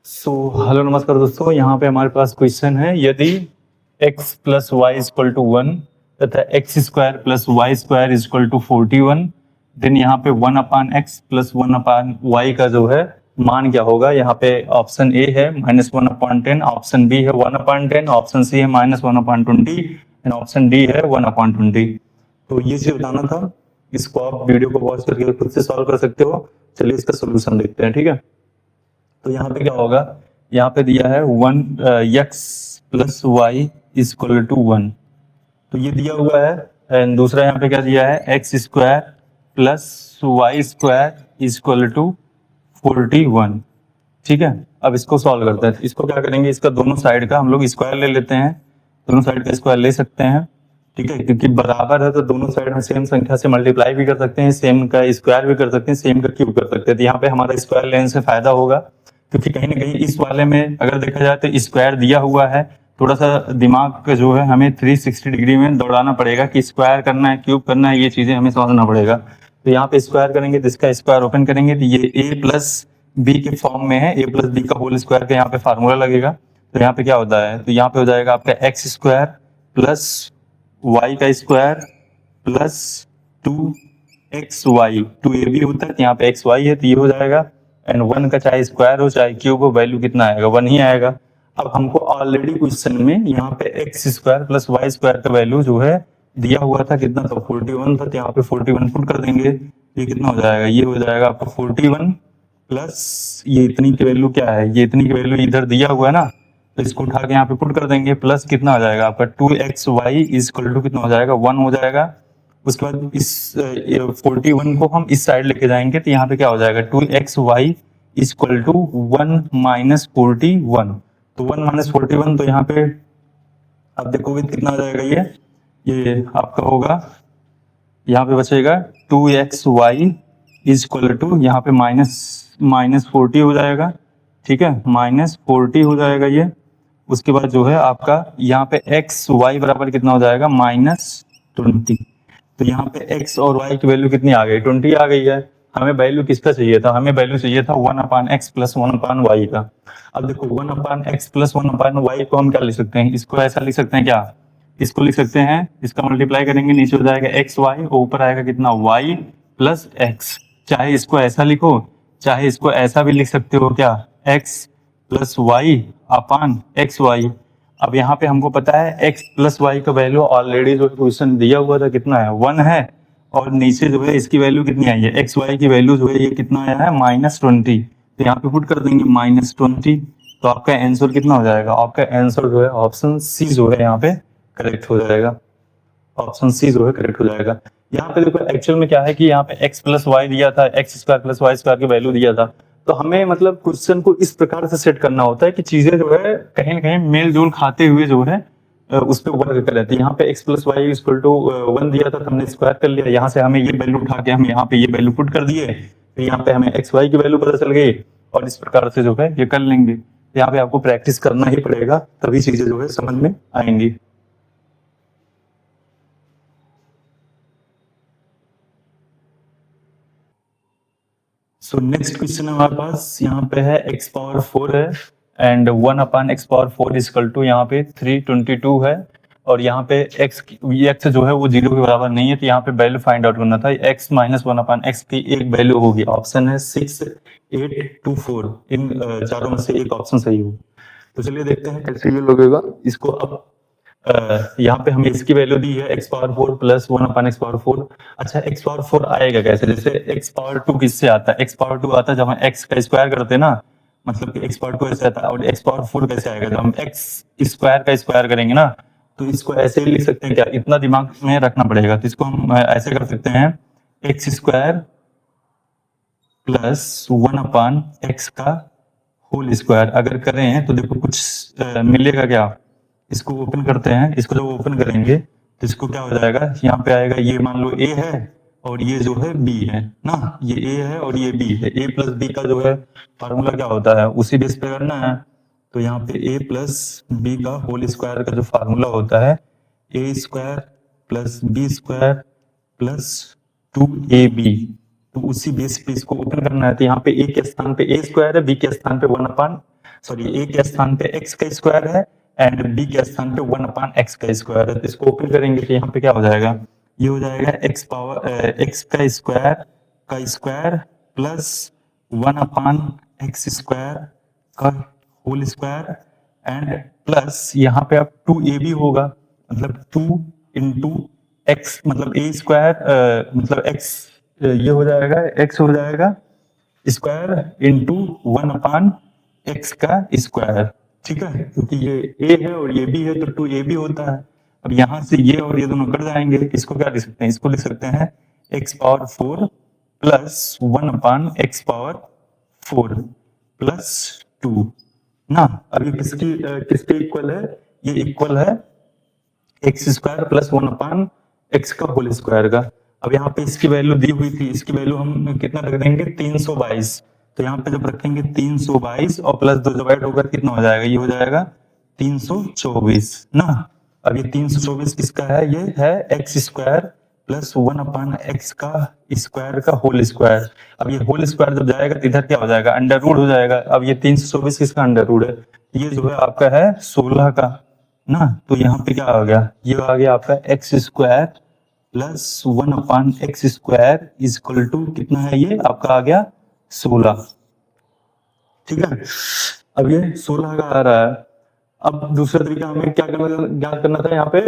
Hello नमस्कार दोस्तों, यहाँ पे हमारे पास क्वेश्चन है। यदि x plus Y equal to 1 तथा x square plus Y square equal to 41, then यहाँ पे 1 अपान एक्स प्लस 1 अपान वाई का जो है मान क्या होगा। यहाँ पे ऑप्शन ए है -1/10, ऑप्शन बी है 1/10, ऑप्शन सी है -1/20 एंड ऑप्शन डी है 1/20। तो ये चीज बताना था। इसको आप वीडियो को वॉच करके खुद से सॉल्व कर सकते हो। चलिए इसका सोल्यूशन देखते हैं, ठीक है। तो यहाँ पे क्या होगा, यहाँ पे दिया है 1 x plus Y equal to 1, तो ये दिया हुआ है। एंड दूसरा यहाँ पे क्या दिया है, x square plus Y square equal to 41। ठीक है, अब इसको सॉल्व करते हैं। इसको क्या करेंगे, इसका दोनों साइड का हम लोग स्क्वायर ले लेते हैं। दोनों साइड का स्क्वायर ले सकते हैं, ठीक है, क्योंकि बराबर है तो दोनों साइड में सेम संख्या से मल्टीप्लाई भी कर सकते हैं, सेम का स्क्वायर भी कर सकते हैं, सेम का क्यूब कर सकते हैं। तो यहाँ पे हमारा स्क्वायर लेने से फायदा होगा, क्योंकि कहीं ना कहीं इस वाले में अगर देखा जाए तो स्क्वायर दिया हुआ है। थोड़ा सा दिमाग का जो है हमें 360 डिग्री में दौड़ाना पड़ेगा कि स्क्वायर करना है, क्यूब करना है, ये चीजें हमें समझना पड़ेगा। तो यहाँ पे स्क्वायर करेंगे तो इसका स्क्वायर ओपन करेंगे तो ये a प्लस बी के फॉर्म में है, a प्लस बी का होल स्क्वायर का यहाँ पे फार्मूला लगेगा। तो यहाँ पे क्या होता है, तो यहाँ पे हो जाएगा आपका एक्स स्क्वायर प्लस वाई का स्क्वायर प्लस 2xy, 2ab होता है तो यहाँ पे एक्स वाई है तो ये हो जाएगा। एंड 1 का चाहे स्क्वायर हो चाहे क्यूब हो, वैल्यू कितना आएगा, 1 ही आएगा। अब हमको ऑलरेडी क्वेश्चन में यहाँ पे x square plus Y square का वैल्यू जो है दिया हुआ था, कितना था, 41 था। तो यहाँ पे 41 पुट कर देंगे, ये कितना हो जाएगा, ये हो जाएगा आपका 41 प्लस ये इतनी की वैल्यू क्या है, ये इतनी की वैल्यू इधर दिया हुआ है ना, तो इसको उठा के यहाँ पे पुट कर देंगे। प्लस कितना हो जाएगा आपका 2xy इजक्वल टू कितना हो जाएगा, 1 हो जाएगा। उसके बाद इस 41 को हम इस साइड लेके जाएंगे तो यहाँ पे क्या हो जाएगा, 2xy इजक्वल टू 1 माइनस 41। तो 1 माइनस 41, तो यहाँ पे आप देखोगे कितना हो जाएगा, ये आपका होगा, यहाँ पे बचेगा 2xy इजक्वल टू यहाँ पे -40 हो जाएगा। ठीक है, -40 हो जाएगा ये। उसके बाद जो है आपका यहाँ पे एक्स वाई बराबर कितना हो जाएगा, -20। तो यहाँ पे x और y की वैल्यू कितनी आ गई, 20 आ गई है। हमें वैल्यू किसका चाहिए था, हमें वैल्यू चाहिए था 1 अपान एक्स प्लस 1 अपान वाई का। अब देखो 1 अपान एक्स प्लस 1 अपान वाई को हम क्या लिख सकते हैं, इसको ऐसा लिख सकते हैं क्या, इसको लिख सकते हैं, इसका मल्टीप्लाई करेंगे, नीचे हो जाएगा एक्स वाई, ऊपर आएगा कितना y प्लस एक्स। चाहे इसको ऐसा लिखो, चाहे इसको ऐसा भी लिख सकते हो क्या, x प्लस वाई अपान एक्स वाई। अब यहाँ पे हमको पता है x प्लस वाई का वैल्यू ऑलरेडी जो क्वेश्चन दिया हुआ था कितना है, 1 है। और नीचे जो है इसकी वैल्यू कितनी आई है, एक्स वाई की वैल्यू जो है ये कितना आया है, -20। तो यहाँ पे पुट कर देंगे -20। तो आपका आंसर कितना हो जाएगा, आपका आंसर जो है ऑप्शन सी जो है यहाँ पे करेक्ट हो जाएगा। ऑप्शन सी जो है करेक्ट हो जाएगा। यहाँ पे देखो एक्चुअल में क्या है कि यहाँ पे x प्लस वाई दिया था, x square plus Y square की वैल्यू दिया था। तो हमें मतलब क्वेश्चन को इस प्रकार से सेट करना होता है कि चीजें जो है कहीं ना कहीं मेल जोल खाते हुए जो है उस पर वर्क करें। तो यहाँ पे x plus Y equal to 1 दिया था तो हमने स्क्वायर कर लिया, यहाँ से हमें ये वैल्यू उठा के हम यहाँ पे ये वैल्यू पुट कर दिए, तो यहाँ पे हमें एक्स वाई की वैल्यू पता चल गई और इस प्रकार से जो है ये कर लेंगे। यहाँ पे आपको प्रैक्टिस करना ही पड़ेगा, तभी चीजें जो है समझ में आएंगी। सो नेक्स्ट क्वेश्चन हमारे पास यहाँ पे है x पावर 4 है and 1 upon x power 4 is equal to यहाँ पे 322 है। और यहाँ पे x जो है वो 0 के बराबर नहीं है, तो यहाँ पे वैल्यू फाइंड आउट करना था। x माइनस 1 अपान एक्स की एक वैल्यू होगी, ऑप्शन है 6, 8, 2, 4, इन चारों में से एक ऑप्शन सही होगा। तो चलिए देखते हैं कैसे ये लगेगा इसको। अब यहाँ पे हमें इसकी वैल्यू दी है x पावर 4 प्लस 1 अपान एक्स पावर 4। अच्छा x पावर 4 आएगा कैसे, जैसे x पावर 2 किससे आता है, x पावर 2 आता है जब हम x का स्क्वायर करते हैं ना, मतलब कि x पावर 2 ऐसे आता है। और x पावर 4 कैसे आएगा, जब हम x स्क्वायर का स्क्वायर करेंगे ना, तो इसको ऐसे ही लिख सकते हैं क्या, इतना दिमाग में रखना पड़ेगा। तो इसको हम ऐसे कर सकते हैं, एक्स स्क्वायर प्लस 1 अपान एक्स का होल स्क्वायर अगर करें तो देखो कुछ मिलेगा क्या। इसको ओपन करते हैं, इसको जब ओपन करेंगे तो इसको क्या हो जाएगा, यहाँ पे आएगा, ये मान लो a है और ये जो है b है ना, ये a है और ये b है। a प्लस b का जो है फार्मूला क्या होता है, उसी बेस पे करना है। तो यहाँ पे a प्लस बी का होल स्क्वायर का जो फार्मूला होता है, a square plus B square plus 2ab। तो उसी बेस पे इसको ओपन करना है। तो यहाँ पे a के स्थान पे a स्क्वायर है, b के स्थान पे 1 अपान सॉरी ए के स्थान पे एक्स का स्क्वायर है एंड बी के स्थान पे 1/x का स्क्वायर है। तो इसको ओपन करेंगे तो यहाँ पे क्या हो जाएगा, ये हो जाएगा एक्स का स्क्वायर प्लस 1/x स्क्वायर का होल स्क्वायर एंड प्लस यहाँ पे अब 2ab होगा, मतलब 2 इंटू एक्स मतलब ए स्क्वायर मतलब एक्स ये हो जाएगा, एक्स हो जाएगा स्क्वायर इंटू 1/x का स्क्वायर। ठीक है, क्योंकि ये a है और ये b है तो 2ab होता है। अब यहाँ से ये और ये दोनों कट जाएंगे, इसको क्या लिख सकते हैं, इसको लिख सकते हैं x power 4 plus 1/x power 4 plus 2 ना। अब ये किसके इक्वल है, ये इक्वल है एक्स स्क्वायर प्लस 1/x का होल स्क्वायर का। अब यहाँ पे इसकी वैल्यू दी हुई थी, इसकी वैल्यू हम कितना रख देंगे 322। तो यहाँ पे जब रखेंगे 322 और प्लस 2 जब ऐड होकर कितना हो जाएगा, ये हो जाएगा 324 ना। अब ये 324 किसका है, ये है एक्स स्क्वायर प्लस 1/x का स्क्वायर का होल स्क्वायर। अब ये होल स्क्वायर जब जाएगा तो इधर क्या हो जाएगा, अंडर रूट हो जाएगा। अब ये 324 किसका अंडर रूट है, ये जो है आपका है 16 का ना। तो यहाँ पे क्या आ गया, ये आ गया आपका x square plus 1/x square is equal to कितना है, ये आपका आ गया 16। ठीक है, अब ये 16 का आ रहा है। अब दूसरा तरीका हमें क्या ज्ञात करना था, यहाँ पे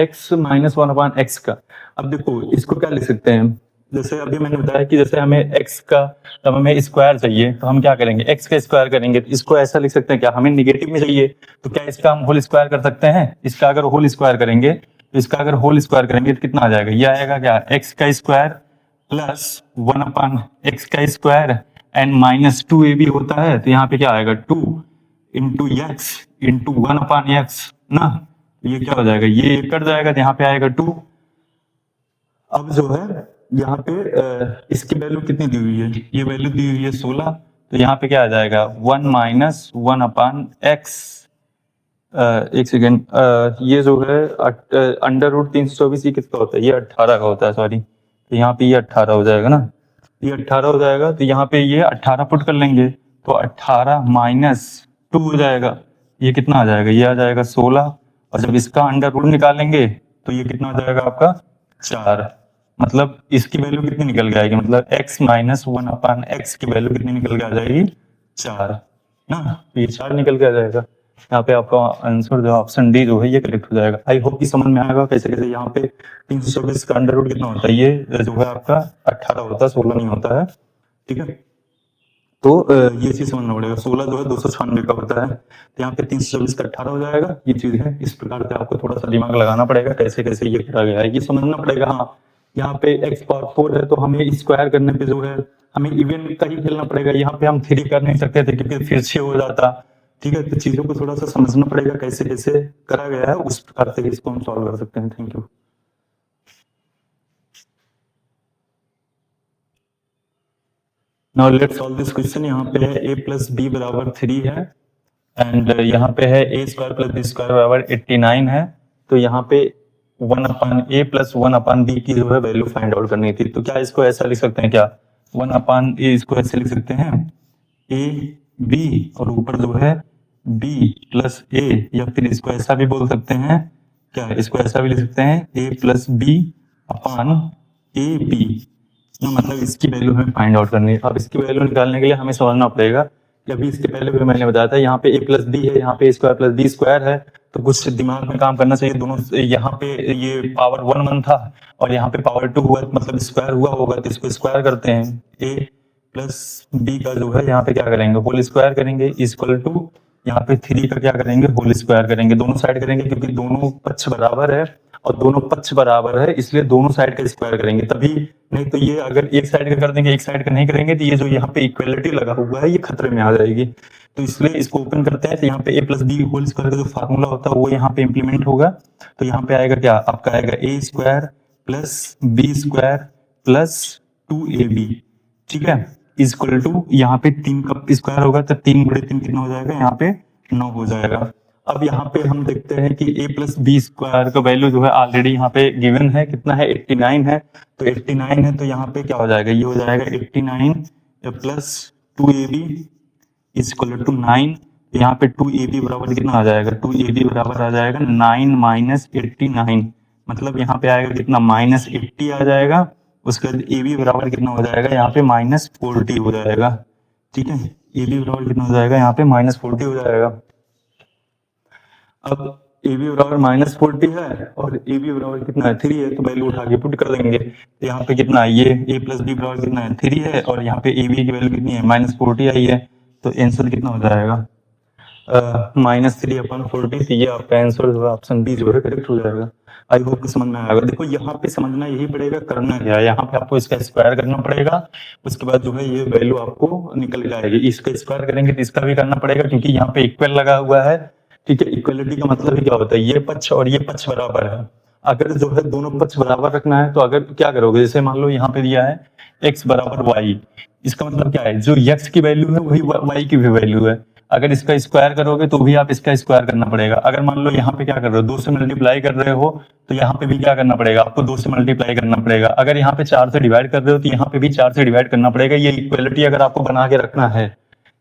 x माइनस 1/x का। अब देखो इसको क्या लिख सकते हैं, जैसे अभी मैंने बताया कि जैसे हमें x का तब हमें स्क्वायर चाहिए तो हम क्या करेंगे, x का स्क्वायर करेंगे। तो इसको ऐसा लिख सकते हैं, क्या हमें निगेटिव में चाहिए तो क्या इसका हम होल स्क्वायर कर सकते हैं। इसका अगर होल स्क्वायर करेंगे तो इसका अगर होल स्क्वायर करेंगे तो कितना आ जाएगा, ये आएगा क्या x का स्क्वायर प्लस 1/x का स्क्वायर एंड माइनस 2ab होता है। तो यहाँ पे क्या आएगा 2 इंटू एक्स इंटू 1/x ना। ये क्या हो जाएगा, ये कट जाएगा तो यहाँ पे आएगा 2। अब जो है यहाँ पे इसकी वैल्यू कितनी दी हुई है, ये वैल्यू दी हुई है 16। तो यहाँ पे क्या आ जाएगा 1 माइनस 1/x। एक सेकेंड, ये जो है अंडर रूट 324 ये किसका होता है, ये 18 का होता है सॉरी। तो यहाँ पे ये 18 हो जाएगा ना, ये 18 हो जाएगा। तो यहाँ पे ये 18 पुट कर लेंगे तो 18 माइनस 2 हो जाएगा, ये कितना आ जाएगा, ये आ जाएगा 16। और जब इसका अंडर रूट निकालेंगे तो ये कितना हो जाएगा आपका 4। मतलब इसकी वैल्यू कितनी निकल के आएगी, मतलब x माइनस 1/x की वैल्यू कितनी निकल के आ जाएगी 4 ना। तो ये 4 निकल के आ जाएगा। यहाँ पे आपका आंसर जो ऑप्शन डी जो है ये करेक्ट हो जाएगा। आई होप कि समझ में आएगा कैसे कैसे। यहाँ पे 324 का अंडर रूट कितना होता है, ये जो है आपका 18 होता है, 16 नहीं होता है। ठीक है, तो ये चीज समझना पड़ेगा। 16 जो है 296 का होता है, तो यहाँ पे 324 का 18 हो जाएगा। ये चीज है, इस प्रकार से आपको थोड़ा सा दिमाग लगाना पड़ेगा कैसे कैसे ये करा गया है, ये समझना पड़ेगा। हाँ, यहाँ पे x पावर 4 है तो हमें स्क्वायर करने पे जो है हमें इवन का ही खेलना पड़ेगा। यहाँ पे हम 3 कर नहीं सकते थे क्योंकि फिर 6 हो जाता। ठीक है, तो चीजों को थोड़ा सा समझना पड़ेगा कैसे कैसे करा गया है, उस प्रकार से इसको हम सॉल्व कर सकते हैं। Thank you. Now let's solve this question. यहाँ पे है a प्लस बी बराबर 3 है एंड यहाँ पे है a square plus B square बराबर 89 है। तो यहाँ पे 1/a प्लस 1/b की जो है वैल्यू फाइंड आउट करनी थी। तो क्या इसको ऐसा लिख सकते हैं, क्या 1/a इसको ऐसे लिख सकते हैं a b और ऊपर जो है b प्लस a, या फिर इसको ऐसा भी बोल सकते हैं, क्या इसको ऐसा भी लिख सकते हैं a plus b upon a b। मतलब इसकी वैल्यू हमें फाइंड आउट करनी है। अब इसकी वैल्यू निकालने के लिए हमें समझना पड़ेगा कि अभी इसके पहले भी मैंने बताया था यहाँ पे a प्लस बी है, यहाँ पे a square plus B square है। तो कुछ दिमाग में काम करना चाहिए। दोनों यहाँ पे ये पावर 1 था और यहाँ पे पावर 2 हुआ, मतलब स्क्वायर हुआ होगा तो इसको स्क्वायर करते हैं। a प्लस बी का जो है यहाँ पे क्या करेंगे, होल स्क्वायर करेंगे इक्वल टू यहाँ पे 3 का क्या करेंगे, होल स्क्वायर करेंगे। दोनों साइड करेंगे क्योंकि दोनों पक्ष बराबर है और दोनों पक्ष बराबर है इसलिए दोनों साइड का स्क्वायर करेंगे तभी। नहीं तो ये अगर एक साइड का कर देंगे एक साइड का नहीं करेंगे तो ये जो यहाँ पे इक्वलिटी लगा हुआ है ये खतरे में आ जाएगी। तो इसलिए इसको ओपन करते हैं। तो यहाँ पे a plus B whole square का जो फार्मूला होता है वो यहाँ पे इंप्लीमेंट होगा। तो यहाँ पे आएगा क्या, आपका आएगा a square plus B square plus 2ab। ठीक है, इक्वल टू यहाँ पे 3 का स्क्वायर होगा तो 3 गुणे 3 कितना हो जाएगा, यहाँ पे 9 हो जाएगा। अब यहाँ पे हम देखते हैं कि a प्लस बी स्क्वायर का वैल्यू जो है ऑलरेडी यहाँ पे गिवन है, कितना है 89 है। तो 89 है तो यहाँ पे क्या हो जाएगा, ये हो जाएगा 89 प्लस 2ab इक्वल टू 9। यहाँ पे 2ab बराबर कितना आ जाएगा, 2ab बराबर आ जाएगा 9 माइनस 89, मतलब यहाँ पे आएगा कितना -80 आ जाएगा। उसके बाद ab बराबर कितना हो जाएगा यहाँ पे -40 हो जाएगा। ठीक है, ab बराबर कितना हो जाएगा यहाँ पे -40 हो जाएगा। अब ab बराबर -40 है और ab बराबर कितना है 3 है, तो वैल्यू उठा के पुट कर देंगे। तो यहाँ पे कितना है, ये a प्लस b बराबर कितना है 3 है और यहाँ पे ab की वैल्यू कितनी है -40 आई है, तो आंसर कितना हो जाएगा -3/40। तो ये आपका आंसर जो है ऑप्शन बी जो है करेक्ट हो जाएगा। आई होप समझ में आएगा। देखो यहाँ पे समझना यही पड़ेगा, करना क्या है, यहाँ पे आपको इसका स्क्वायर करना पड़ेगा, उसके बाद जो है ये वैल्यू आपको निकल जाएगी। इसका स्क्वायर करेंगे तो इसका भी करना पड़ेगा, क्योंकि यहाँ पे इक्वल लगा हुआ है। ठीक है, इक्वलिटी का मतलब ही क्या होता है, ये पक्ष और ये पक्ष बराबर है। अगर जो है दोनों पक्ष बराबर रखना है तो अगर क्या करोगे, जैसे मान लो यहाँ पे दिया है x बराबर y, इसका मतलब क्या है, जो x की वैल्यू है वही y की भी वैल्यू है। अगर इसका स्क्वायर करोगे तो भी आप इसका स्क्वायर करना पड़ेगा। अगर मान लो यहाँ पे क्या कर रहे हो, 2 से मल्टीप्लाई कर रहे हो, तो यहाँ पे भी क्या करना पड़ेगा, आपको 2 से मल्टीप्लाई करना पड़ेगा। अगर यहाँ पे 4 से डिवाइड कर रहे हो तो यहाँ पे भी 4 से डिवाइड करना पड़ेगा। ये इक्वलिटी अगर आपको बना के रखना है।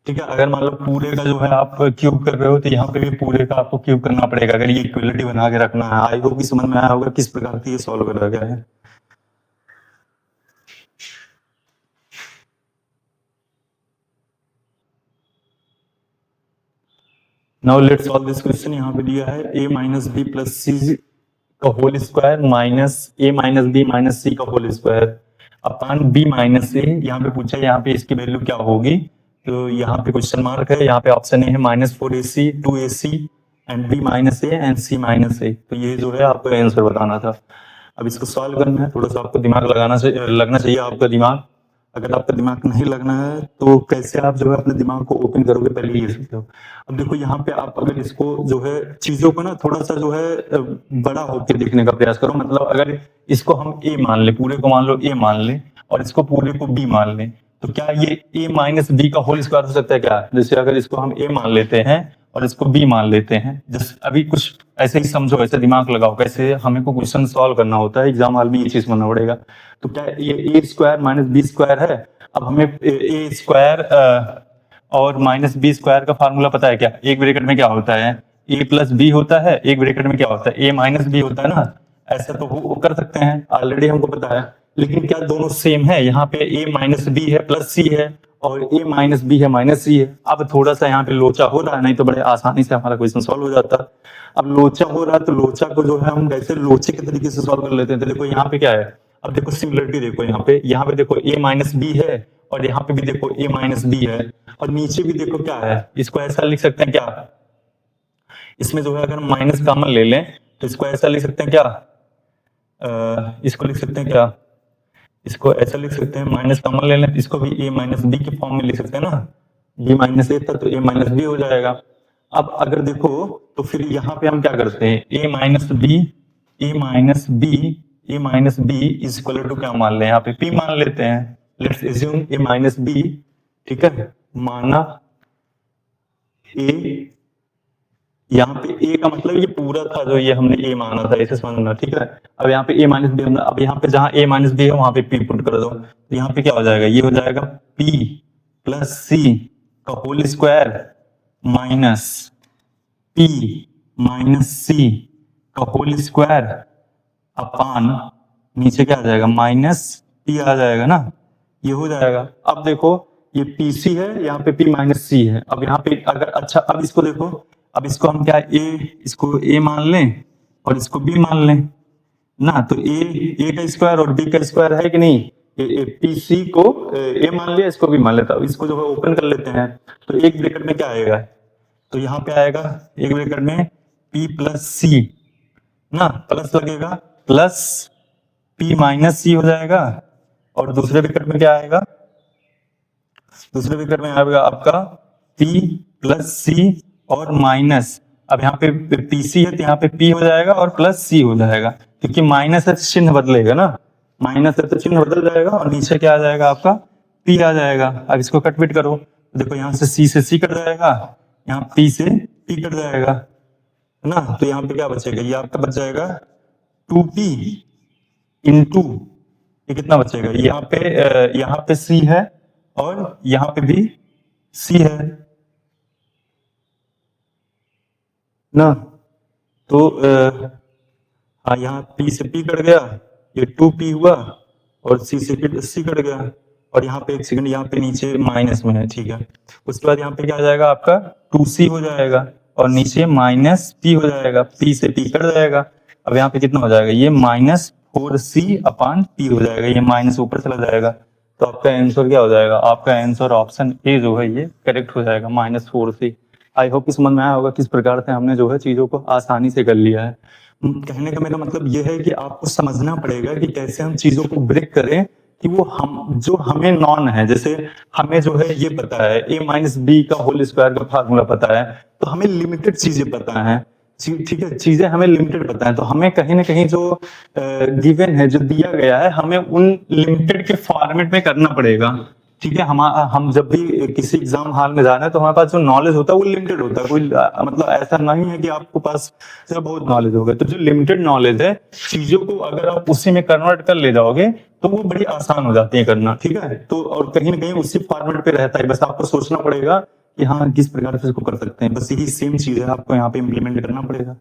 ठीक है, अगर मान लो पूरे का जो है आप क्यूब कर रहे हो तो यहाँ पे भी पूरे का आपको क्यूब करना पड़ेगा, अगर ये इक्वलिटी बना के रखना है। आई होप कि समझ में आया होगा किस प्रकार से ये सॉल्व करा गया है। Now let's solve this question. यहाँ पे दिया है a minus b plus c का whole square minus a minus b minus c का whole square upon b minus a। यहाँ पे पूछा है यहाँ पे इसकी वैल्यू क्या होगी, तो यहाँ पे क्वेश्चन मार्क है। यहाँ पे ऑप्शन ए है -4ac 2ac and b minus a and c minus a। तो ये जो है आपको आंसर बताना था। अब इसको सॉल्व करना है, थोड़ा सा आपको दिमाग लगना चाहिए आपका दिमाग। अगर आपका दिमाग नहीं लगना है तो कैसे आप जो है अपने दिमाग को ओपन करोगे, पहले ये सीखो। अब देखो यहाँ पे आप अगर इसको जो है चीजों को ना थोड़ा सा जो है बड़ा होकर देखने का प्रयास करो। मतलब अगर इसको हम a मान ले, पूरे को मान लो a मान ले और इसको पूरे को b मान ले, तो क्या ये a माइनस बी का होल स्क्वायर हो सकता है क्या। जैसे अगर इसको हम a मान लेते हैं और इसको b मान लेते हैं, जस्ट अभी कुछ ऐसे ही समझो, ऐसे दिमाग लगाओ कैसे हमें को क्वेश्चन सॉल्व करना होता है। एग्जाम हॉल में ये चीज बनना पड़ेगा। तो क्या ये a square minus B square है। अब हमें a स्क्वायर और माइनस बी स्क्वायर का फार्मूला पता है क्या, एक ब्रैकेट में क्या होता है a प्लस बी होता है, एक ब्रैकेट में क्या होता है a माइनस बी होता है ना। ऐसा तो वो कर सकते हैं, ऑलरेडी हमको पता है। लेकिन क्या दोनों सेम है, यहाँ पे a माइनस बी है प्लस सी है और a माइनस बी है माइनस सी है। अब थोड़ा सा यहाँ पे लोचा हो रहा है, नहीं तो बड़े आसानी से हमारा क्वेश्चन सॉल्व हो जाता। अब लोचा हो रहा है तो लोचा को जो है हम कैसे लोचे के तरीके से सॉल्व कर लेते हैं। तो देखो यहाँ पे क्या है, अब देखो सिमिलरिटी देखो, यहाँ पे देखो a माइनस बी है और यहाँ पे भी देखो a माइनस बी है और नीचे भी देखो क्या है। इसको ऐसा लिख सकते हैं क्या, इसमें जो है अगर माइनस कॉमन ले लें तो इसको ऐसा लिख सकते हैं क्या, इसको लिख सकते हैं क्या, इसको ऐसा लिख सकते हैं, माइनस कॉमन ले लें, इसको भी a माइनस बी के फॉर्म में लिख सकते हैं ना। b माइनस ए था तो a माइनस बी हो जाएगा। अब अगर देखो तो फिर यहाँ पे हम क्या करते हैं, a minus B is equal to क्या मान लें, यहाँ पे p मान लेते हैं। Let's assume a minus B. ठीक है, माना a, यहाँ पे a का मतलब ये पूरा था जो ये हमने a माना था, ऐसे समझना। ठीक है, अब यहाँ पे a माइनस बी, अब यहाँ पे जहां a माइनस बी है वहां पे p पुट कर दो। तो यहाँ पे क्या हो जाएगा, ये हो जाएगा p प्लस सी का whole square minus p minus c का होल स्क्वायर अपान नीचे क्या आ जाएगा माइनस p आ जाएगा ना, ये हो जाएगा। अब देखो ये pc है, यहाँ पे p माइनस सी है। अब यहाँ पे अगर अच्छा, अब इसको देखो, अब इसको हम क्या इसको a मान लें और इसको b मान लें ना, तो a का स्क्वायर और b का स्क्वायर है कि नहीं। pc को a मान लिया, इसको b मान लेता हूं, इसको जो है ओपन कर लेते हैं। तो एक ब्रैकेट में क्या आएगा, तो यहाँ पे आएगा एक ब्रैकेट में p प्लस सी ना, प्लस लगेगा प्लस p माइनस सी हो जाएगा। और दूसरे ब्रैकेट में क्या आएगा, दूसरे ब्रैकेट में आएगा आपका p प्लस सी और माइनस। अब यहाँ पे pc है तो यहाँ पे p हो जाएगा और प्लस c हो जाएगा, क्योंकि माइनस है तो चिन्ह बदलेगा ना, माइनस है तो चिन्ह बदल जाएगा और नीचे क्या आ जाएगा आपका p आ जाएगा। अब इसको कट पिट करो, देखो यहाँ से c से c कट जाएगा, यहाँ p से p कट जाएगा है ना। तो यहाँ पे क्या बचेगा, ये आपका बच जाएगा 2p इंटू ये कितना बचेगा, यहाँ पे c है और यहाँ पे भी c है। ना। तो हाँ, यहाँ P से P कट गया, ये 2P हुआ, और C से C कट गया, और यहाँ पे एक सेकंड, यहाँ पे नीचे माइनस में है, ठीक है। उसके बाद यहाँ पे क्या आ जाएगा आपका 2C हो जाएगा, और नीचे माइनस P हो जाएगा, P से P कट जाएगा। अब यहाँ पे कितना हो जाएगा, ये -4C/P हो जाएगा, ये माइनस ऊपर चला जाएगा। तो आपका आंसर क्या हो जाएगा, आपका आंसर ऑप्शन ए जो है ये करेक्ट हो जाएगा, -4C। आई होप समझ में आया होगा किस प्रकार से हमने जो है चीजों को आसानी से कर लिया है। कहने का मेरा मतलब ये है कि आपको समझना पड़ेगा कि कैसे हम चीजों को ब्रेक करें कि वो हम जो हमें नॉन है, जैसे हमें जो है ये पता है a-b का होल स्क्वायर का फार्मूला पता है, तो हमें लिमिटेड चीजें पता है, ठीक है, चीजें हमें लिमिटेड पता है, तो हमें कहीं ना कहीं जो गिवन है, जो दिया गया है, हमें उन लिमिटेड के फॉर्मेट में करना पड़ेगा, ठीक है। हम जब भी किसी एग्जाम हॉल में जा रहे हैं तो हमारे पास जो नॉलेज होता है वो लिमिटेड होता है, कोई मतलब ऐसा नहीं है कि आपको पास बहुत नॉलेज होगा। तो जो लिमिटेड नॉलेज है, चीजों को अगर आप उसी में कन्वर्ट कर ले जाओगे तो वो बड़ी आसान हो जाती है करना, ठीक है। तो और कहीं ना कहीं उसी फॉर्मेट पे रहता है, बस आपको सोचना पड़ेगा कि हाँ किस प्रकार से इसको कर सकते हैं, बस यही सेम चीज है, आपको यहाँ पे इम्प्लीमेंट करना पड़ेगा।